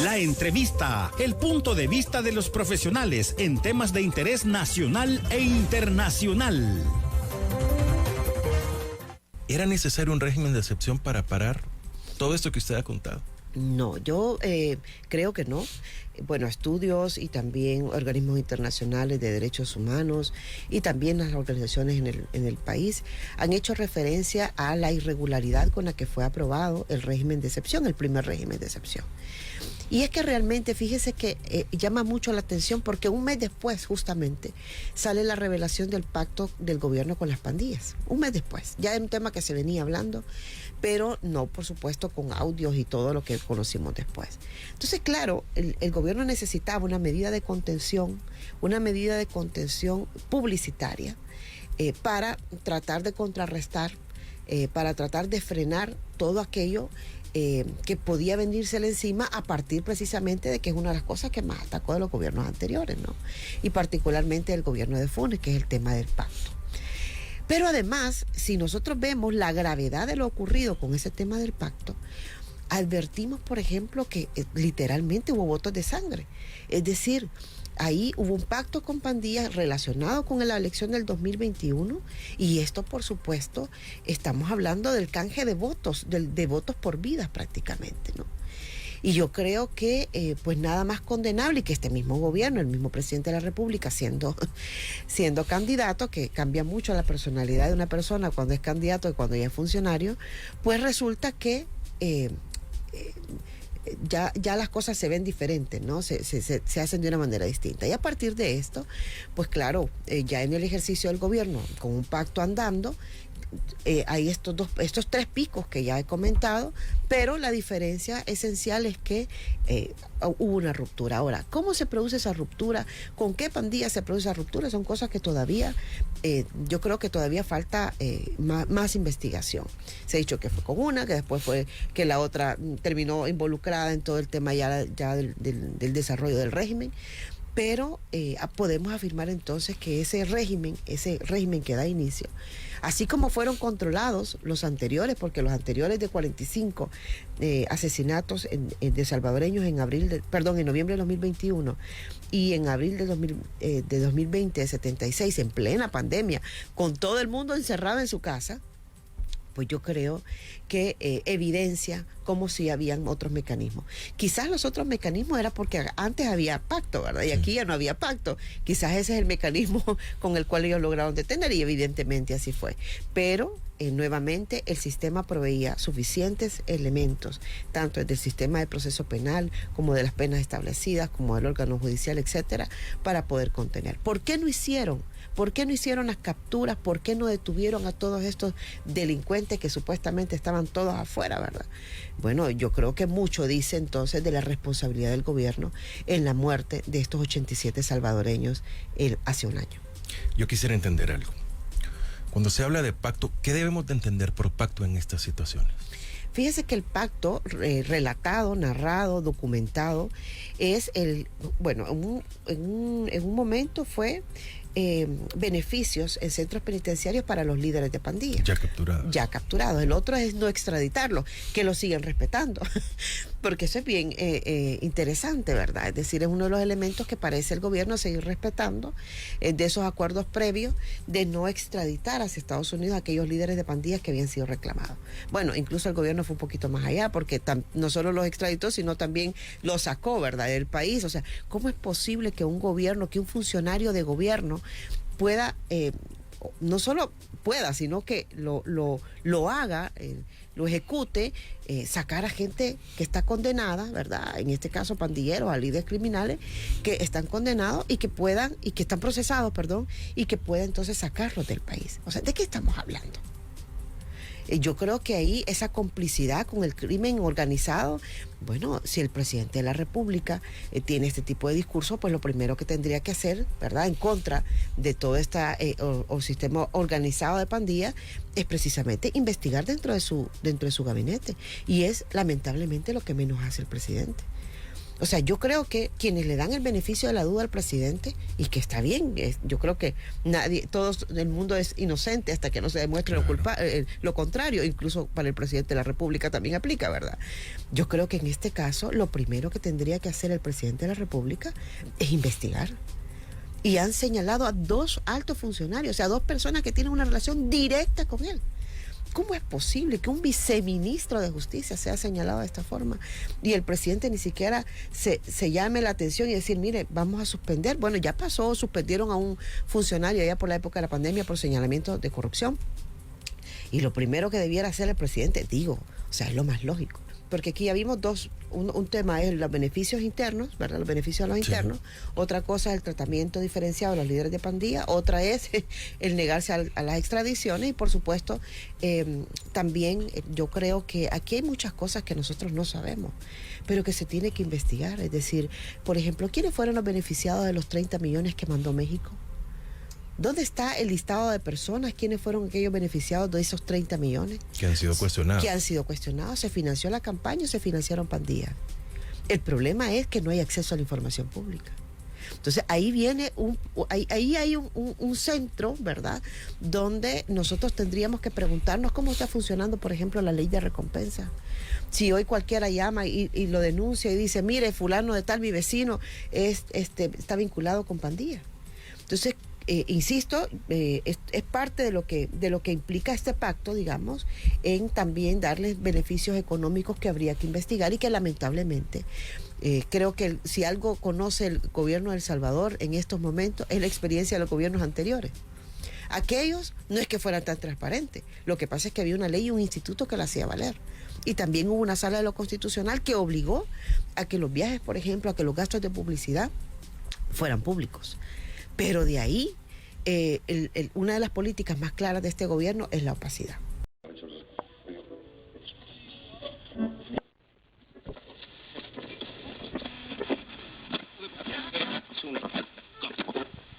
La entrevista, el punto de vista de los profesionales en temas de interés nacional e internacional. ¿Era necesario un régimen de excepción para parar todo esto que usted ha contado? No, yo creo que no. Bueno, estudios y también organismos internacionales de derechos humanos y también las organizaciones en el país han hecho referencia a la irregularidad con la que fue aprobado el régimen de excepción, el primer régimen de excepción. Y es que realmente, fíjese que llama mucho la atención porque un mes después, justamente, sale la revelación del pacto del gobierno con las pandillas. Un mes después. Ya era un tema que se venía hablando, pero no, por supuesto, con audios y todo lo que conocimos después. Entonces, claro, el gobierno necesitaba una medida de contención publicitaria para tratar de contrarrestar, para tratar de frenar todo aquello que podía vendírsele encima a partir precisamente de que es una de las cosas que más atacó de los gobiernos anteriores, ¿no? Y particularmente del gobierno de Funes, que es el tema del pacto. Pero además, si nosotros vemos la gravedad de lo ocurrido con ese tema del pacto, advertimos, por ejemplo, que literalmente hubo votos de sangre. Es decir, ahí hubo un pacto con pandillas relacionado con la elección del 2021 y esto, por supuesto, estamos hablando del canje de votos, de votos por vidas prácticamente, ¿no? Y yo creo que pues nada más condenable y que este mismo gobierno, el mismo presidente de la República siendo candidato, que cambia mucho la personalidad de una persona cuando es candidato y cuando ya es funcionario, pues resulta que ya las cosas se ven diferentes, ¿no? Se hacen de una manera distinta. Y a partir de esto, pues claro, ya en el ejercicio del gobierno, con un pacto andando, hay estos tres picos que ya he comentado, pero la diferencia esencial es que hubo una ruptura. Ahora, ¿cómo se produce esa ruptura? ¿Con qué pandilla se produce esa ruptura? Son cosas que todavía, yo creo que todavía falta más investigación. Se ha dicho que fue con una, que después fue que la otra terminó involucrada en todo el tema ya del desarrollo del régimen. Pero podemos afirmar entonces que ese régimen que da inicio, así como fueron controlados los anteriores, porque los anteriores de 45 asesinatos de salvadoreños en noviembre de 2021 y en abril de 2020 de 76, en plena pandemia, con todo el mundo encerrado en su casa, pues yo creo que evidencia como si habían otros mecanismos. Quizás los otros mecanismos era porque antes había pacto, ¿verdad? Y aquí ya no había pacto. Quizás ese es el mecanismo con el cual ellos lograron detener y evidentemente así fue. Pero nuevamente el sistema proveía suficientes elementos, tanto del sistema de proceso penal como de las penas establecidas, como del órgano judicial, etcétera, para poder contener. ¿Por qué no hicieron? ¿Por qué no hicieron las capturas? ¿Por qué no detuvieron a todos estos delincuentes que supuestamente estaban todos afuera, verdad? Bueno, yo creo que mucho dice entonces de la responsabilidad del gobierno en la muerte de estos 87 salvadoreños hace un año. Yo quisiera entender algo. Cuando se habla de pacto, ¿qué debemos de entender por pacto en estas situaciones? Fíjese que el pacto relatado, narrado, documentado, es en un momento fue beneficios en centros penitenciarios para los líderes de pandillas. Ya capturados. El otro es no extraditarlos, que lo siguen respetando. Porque eso es bien interesante, ¿verdad? Es decir, es uno de los elementos que parece el gobierno seguir respetando de esos acuerdos previos de no extraditar hacia Estados Unidos a aquellos líderes de pandillas que habían sido reclamados. Bueno, incluso el gobierno fue un poquito más allá, porque no solo los extraditó, sino también los sacó, ¿verdad?, del país. O sea, ¿cómo es posible que un funcionario de gobierno pueda, no solo pueda, sino que lo haga, lo ejecute, sacar a gente que está condenada, ¿verdad? En este caso pandilleros, a líderes criminales que están condenados y que están procesados, y que pueda entonces sacarlos del país? O sea, ¿de qué estamos hablando? Yo creo que ahí esa complicidad con el crimen organizado, bueno, si el presidente de la República tiene este tipo de discurso, pues lo primero que tendría que hacer, ¿verdad?, en contra de todo este sistema organizado de pandillas, es precisamente investigar dentro de su gabinete. Y es lamentablemente lo que menos hace el presidente. O sea, yo creo que quienes le dan el beneficio de la duda al presidente, y que está bien, yo creo que nadie, todo el mundo es inocente hasta que no se demuestre lo contrario, incluso para el presidente de la República también aplica, ¿verdad? Yo creo que en este caso, lo primero que tendría que hacer el presidente de la República es investigar. Y han señalado a 2 altos funcionarios, o sea, 2 personas que tienen una relación directa con él. ¿Cómo es posible que un viceministro de Justicia sea señalado de esta forma y el presidente ni siquiera se llame la atención y decir, mire, vamos a suspender? Bueno, ya pasó, suspendieron a un funcionario allá por la época de la pandemia por señalamiento de corrupción. Y lo primero que debiera hacer el presidente, digo, o sea, es lo más lógico. Porque aquí ya vimos un tema es los beneficios internos, ¿verdad? Los beneficios a los internos. Otra cosa es el tratamiento diferenciado de los líderes de pandilla. Otra es el negarse a las extradiciones. Y por supuesto, también yo creo que aquí hay muchas cosas que nosotros no sabemos, pero que se tiene que investigar. Es decir, por ejemplo, ¿quiénes fueron los beneficiados de los 30 millones que mandó México? ¿Dónde está el listado de personas? ¿Quiénes fueron aquellos beneficiados de esos 30 millones? Que han sido cuestionados. Que han sido cuestionados. ¿Se financió la campaña o se financiaron pandillas? El problema es que no hay acceso a la información pública. Entonces ahí viene ahí hay un centro, ¿verdad? Donde nosotros tendríamos que preguntarnos cómo está funcionando, por ejemplo, la ley de recompensa. Si hoy cualquiera llama y lo denuncia y dice, mire, fulano de tal, mi vecino, está vinculado con pandillas. Entonces, insisto, es parte de lo que implica este pacto, digamos, en también darles beneficios económicos que habría que investigar y que lamentablemente creo que si algo conoce el gobierno de El Salvador en estos momentos es la experiencia de los gobiernos anteriores. Aquellos no es que fueran tan transparentes, lo que pasa es que había una ley y un instituto que la hacía valer. Y también hubo una sala de lo constitucional que obligó a que los viajes, por ejemplo, a que los gastos de publicidad fueran públicos. Pero de ahí, una de las políticas más claras de este gobierno es la opacidad.